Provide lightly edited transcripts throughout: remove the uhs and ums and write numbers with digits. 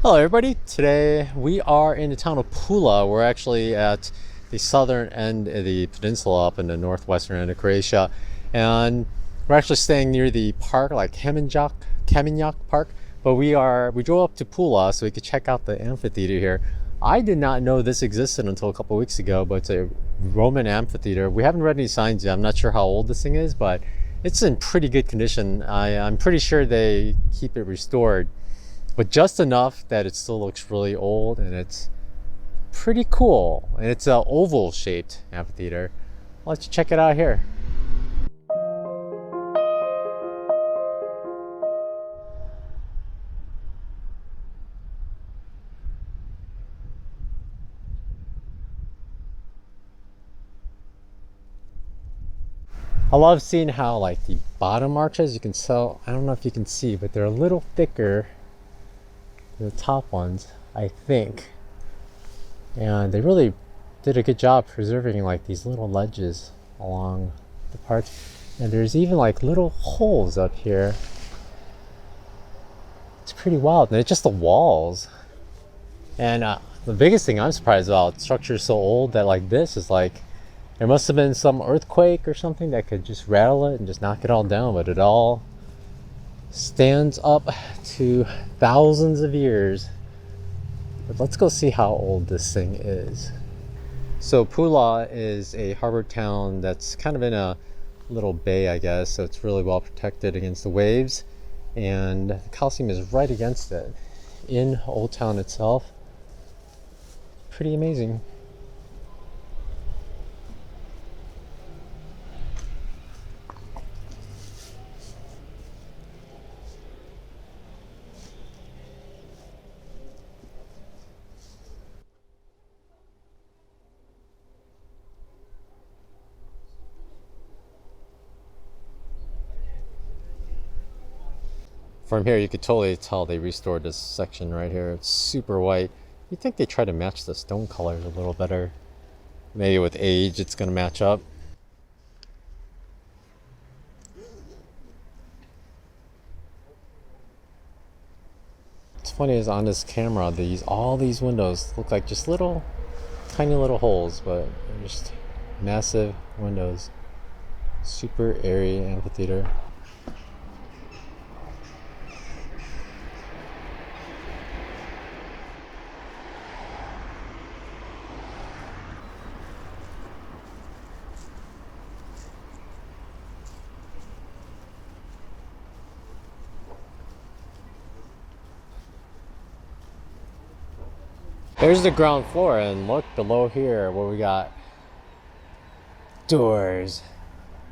Hello everybody, today we are in the town of Pula. We're actually at the southern end of the peninsula up in the northwestern end of Croatia, and we're actually staying near the park, like Kamenjak Park, but we drove up to Pula so we could check out the amphitheater here. I did not know this existed until a couple weeks ago, but it's a Roman amphitheater. We haven't read any signs yet. I'm not sure how old this thing is, but it's in pretty good condition. I'm pretty sure they keep it restored, but just enough that it still looks really old, and it's pretty cool. And it's an oval shaped amphitheater. I'll let you check it out here. I love seeing how like the bottom arches, you can tell, I don't know if you can see, but they're a little thicker than the top ones, I think. And they really did a good job preserving like these little ledges along the parts. And there's even like little holes up here. It's pretty wild. And it's just the walls. And the biggest thing I'm surprised about, the structure is so old that like this is like, there must have been some earthquake or something that could just rattle it and just knock it all down, but it all stands up to thousands of years. But let's go see how old this thing is. So Pula is a harbor town that's kind of in a little bay, I guess, so it's really well protected against the waves, and the Coliseum is right against it in Old Town itself. Pretty amazing. From here, you could totally tell they restored this section right here. It's super white. You'd think they try to match the stone colors a little better. Maybe with age, it's going to match up. What's funny is on this camera, all these windows look like just little, tiny little holes, but they're just massive windows. Super airy amphitheater. There's the ground floor, and look below here where we got doors.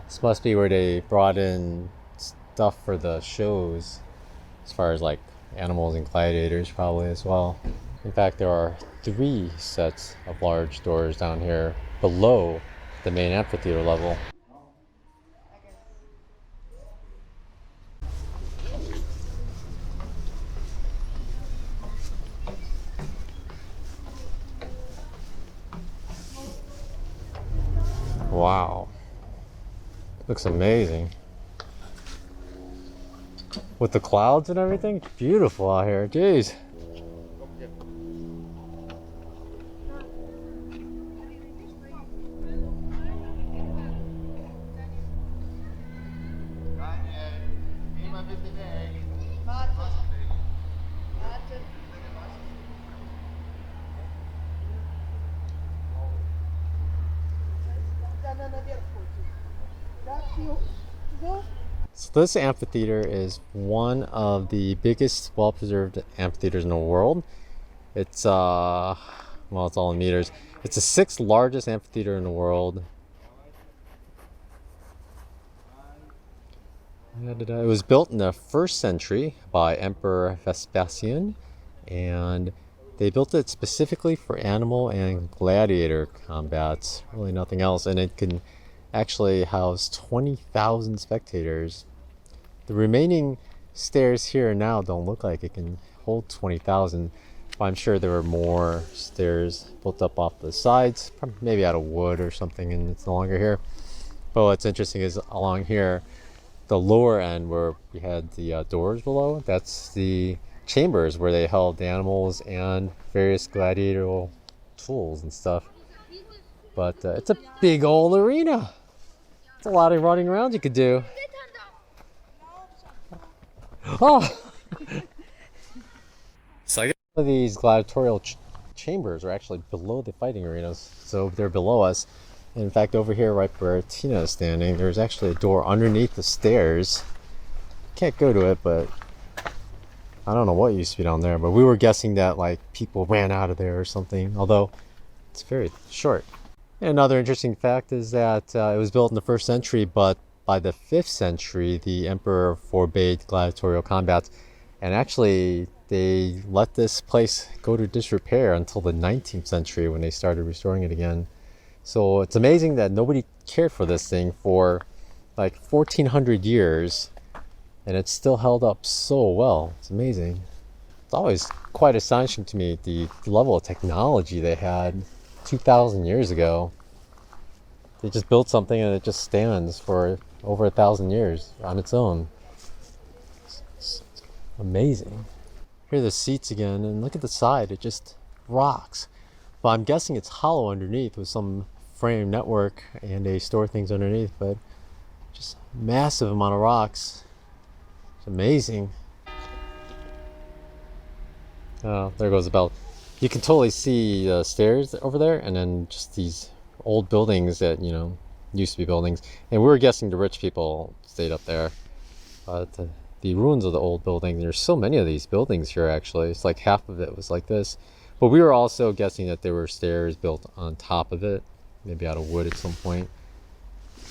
This must be where they brought in stuff for the shows, as far as like animals and gladiators probably as well. In fact, there are 3 sets of large doors down here below the main amphitheater level. Wow, looks amazing with the clouds and everything. Beautiful out here. Jeez. So this amphitheater is one of the biggest well-preserved amphitheaters in the world. It's well, it's all in meters. It's the 6th largest amphitheater in the world. It was built in the 1st century by Emperor Vespasian, and they built it specifically for animal and gladiator combats, really nothing else, and it can actually house 20,000 spectators. The remaining stairs here now don't look like it can hold 20,000, but I'm sure there were more stairs built up off the sides, maybe out of wood or something, and it's no longer here. But what's interesting is along here, the lower end where we had the doors below, that's the chambers where they held animals and various gladiatorial tools and stuff. But it's a big old arena. It's a lot of running around you could do. Oh! So these gladiatorial chambers are actually below the fighting arenas, so they're below us. In fact, over here, right where Tina is standing, there's actually a door underneath the stairs. Can't go to it, but I don't know what used to be down there. But we were guessing that like people ran out of there or something, although it's very short. And another interesting fact is that it was built in the 1st century, but by the 5th century, the emperor forbade gladiatorial combats, and actually they let this place go to disrepair until the 19th century when they started restoring it again. So it's amazing that nobody cared for this thing for like 1400 years, and it's still held up so well. It's amazing. It's always quite astonishing to me the level of technology they had 2,000 years ago. They just built something and it just stands for over 1,000 years on its own. It's amazing. Here are the seats again, and look at the side, it just rocks. But I'm guessing it's hollow underneath with some frame network and they store things underneath, but just massive amount of rocks. It's amazing. Oh, there goes the bell. You can totally see the stairs over there, and then just these old buildings that, you know, used to be buildings. And we were guessing the rich people stayed up there. But the ruins of the old building, there's so many of these buildings here actually. It's like half of it was like this. But we were also guessing that there were stairs built on top of it, maybe out of wood at some point.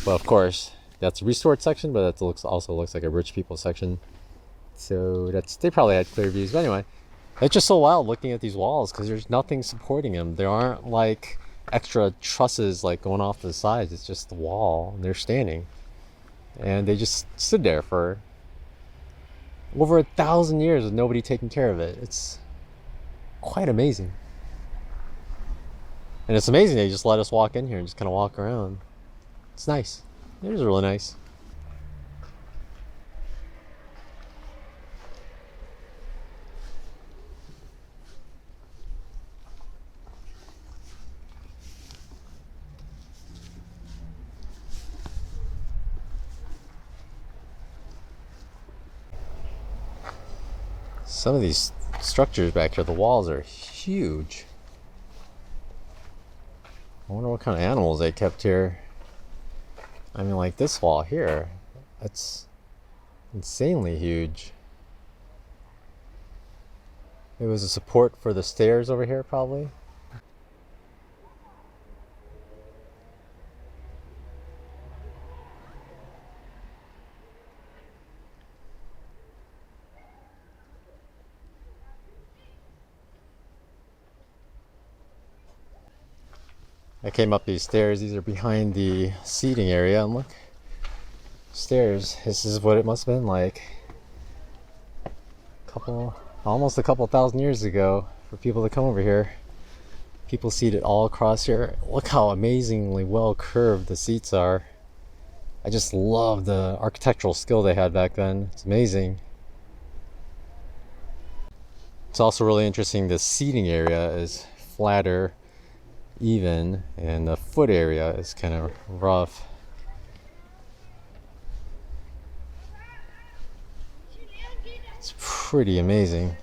But of course, that's a restored section, but that also looks like a rich people section. So they probably had clear views. But anyway, it's just so wild looking at these walls because there's nothing supporting them. There aren't like extra trusses like going off to the sides. It's just the wall, and they're standing. And they just stood there for over 1,000 years with nobody taking care of it. It's quite amazing. And it's amazing they just let us walk in here and just kind of walk around. It's nice. It was really nice. Some of these structures back here, the walls are huge. I wonder what kind of animals they kept here. I mean, like this wall here, that's insanely huge. It was a support for the stairs over here, probably. I came up these stairs. These are behind the seating area, and look, stairs. This is what it must have been like almost a couple thousand years ago for people to come over here. People seated all across here. Look how amazingly well curved the seats are. I just love the architectural skill they had back then. It's amazing. It's also really interesting. The seating area is flatter, even, and the foot area is kind of rough. It's pretty amazing.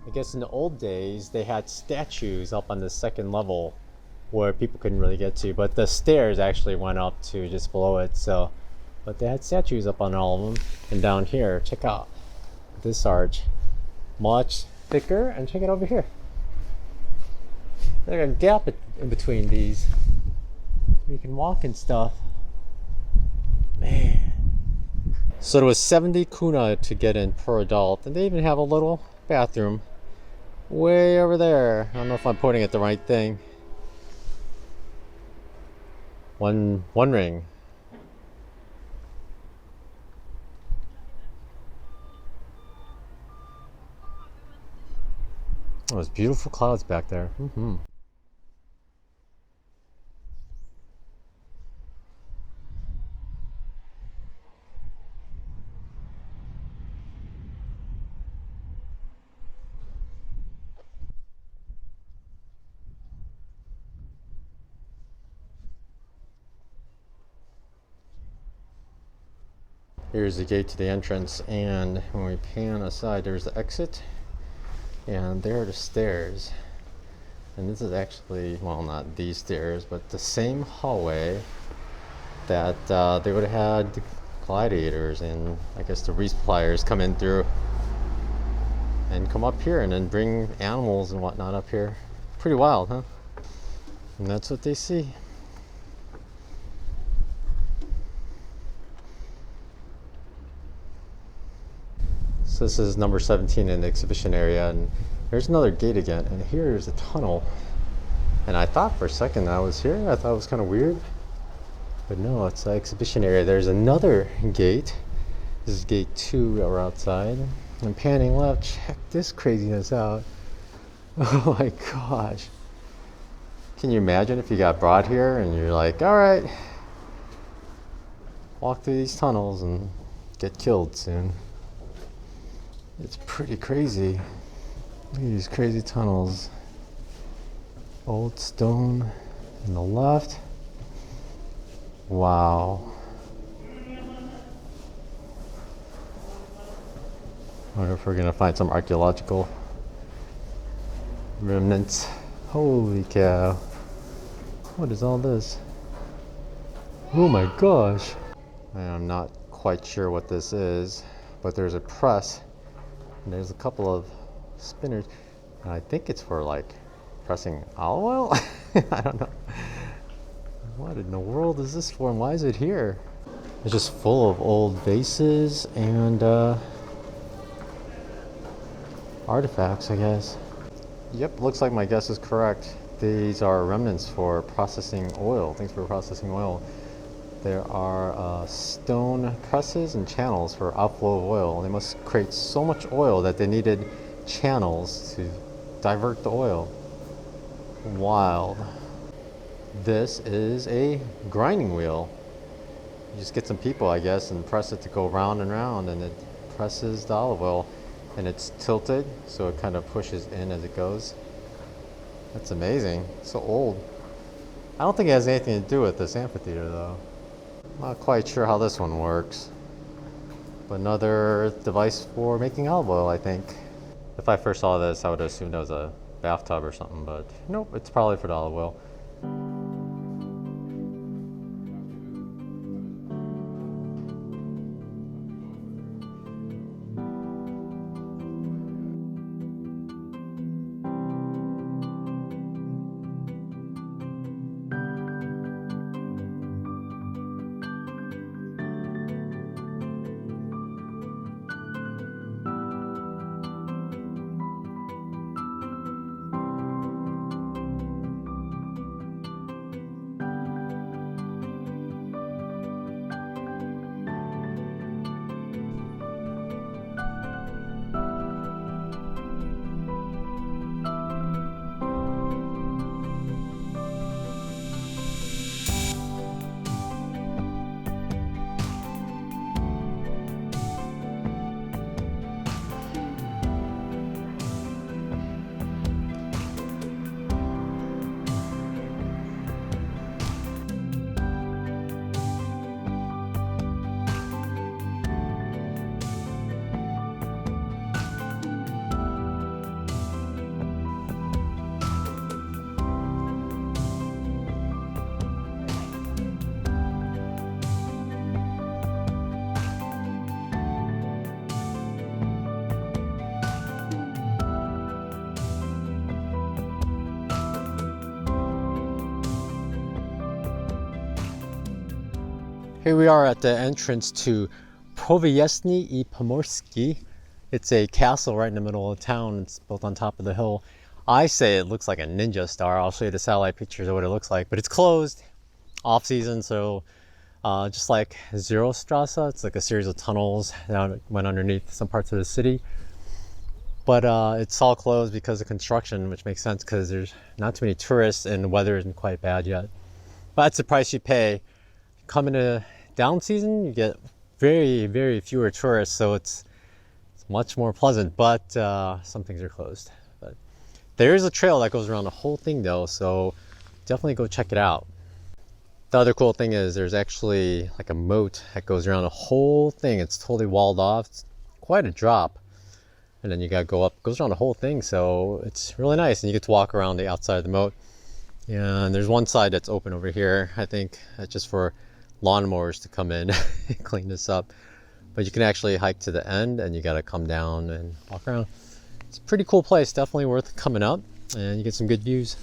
I guess in the old days they had statues up on the second level where people couldn't really get to, but the stairs actually went up to just below it. So, but they had statues up on all of them. And down here, check out this arch, much thicker, and check it over here. There's a gap in between these where you can walk and stuff. Man. So it was 70 kuna to get in per adult, and they even have a little bathroom way over there. I don't know if I'm pointing at the right thing. One ring. Oh, there's beautiful clouds back there. Here's the gate to the entrance, and when we pan aside, there's the exit, and there are the stairs. And this is actually, well, not these stairs, but the same hallway that they would have had the gladiators and I guess the resuppliers come in through and come up here and then bring animals and whatnot up here. Pretty wild, huh? And that's what they see. So this is number 17 in the exhibition area, and there's another gate again, and here's a tunnel. And I thought for a second I was here. I thought it was kind of weird, but no, it's the exhibition area. There's another gate. This is gate 2 that we're outside. And panning left, check this craziness out. Oh my gosh. Can you imagine if you got brought here and you're like, all right, walk through these tunnels and get killed soon. It's pretty crazy. Look at these crazy tunnels. Old stone on the left. Wow. I wonder if we're gonna find some archaeological remnants. Holy cow. What is all this? Oh my gosh. I'm not quite sure what this is, but there's a press. And there's a couple of spinners, and I think it's for like pressing olive oil. I don't know. What in the world is this for, and why is it here? It's just full of old vases and artifacts, I guess. Yep, looks like my guess is correct. These are remnants for processing oil, things for processing oil. There are stone presses and channels for outflow of oil. They must create so much oil that they needed channels to divert the oil. Wild. This is a grinding wheel. You just get some people, I guess, and press it to go round and round, and it presses the olive oil. And it's tilted, so it kind of pushes in as it goes. That's amazing. It's so old. I don't think it has anything to do with this amphitheater, though. Not quite sure how this one works, but another device for making olive oil, I think. If I first saw this, I would assume it was a bathtub or something, but nope, it's probably for the olive oil. Here we are at the entrance to Powieszny I Pomorski. It's a castle right in the middle of town. It's built on top of the hill. I say it looks like a ninja star. I'll show you the satellite pictures of what it looks like, but it's closed off season. So just like Zerostrasse, it's like a series of tunnels that went underneath some parts of the city. But it's all closed because of construction, which makes sense because there's not too many tourists and the weather isn't quite bad yet. But that's the price you pay. Come into down season, you get very, very fewer tourists, so it's much more pleasant, but some things are closed. But there is a trail that goes around the whole thing though, so definitely go check it out. The other cool thing is there's actually like a moat that goes around the whole thing. It's totally walled off. It's quite a drop. And then you gotta go up, it goes around the whole thing, so it's really nice. And you get to walk around the outside of the moat. And there's one side that's open over here. I think that's just for lawnmowers to come in and clean this up. But you can actually hike to the end and you gotta come down and walk around. It's a pretty cool place, definitely worth coming up, and you get some good views.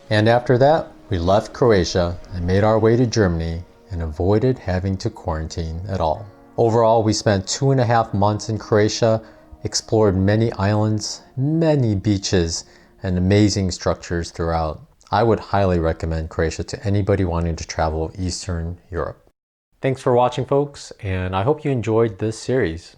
And after that, we left Croatia and made our way to Germany and avoided having to quarantine at all. Overall, we spent 2.5 months in Croatia, explored many islands, many beaches, and amazing structures throughout. I would highly recommend Croatia to anybody wanting to travel Eastern Europe. Thanks for watching, folks, and I hope you enjoyed this series.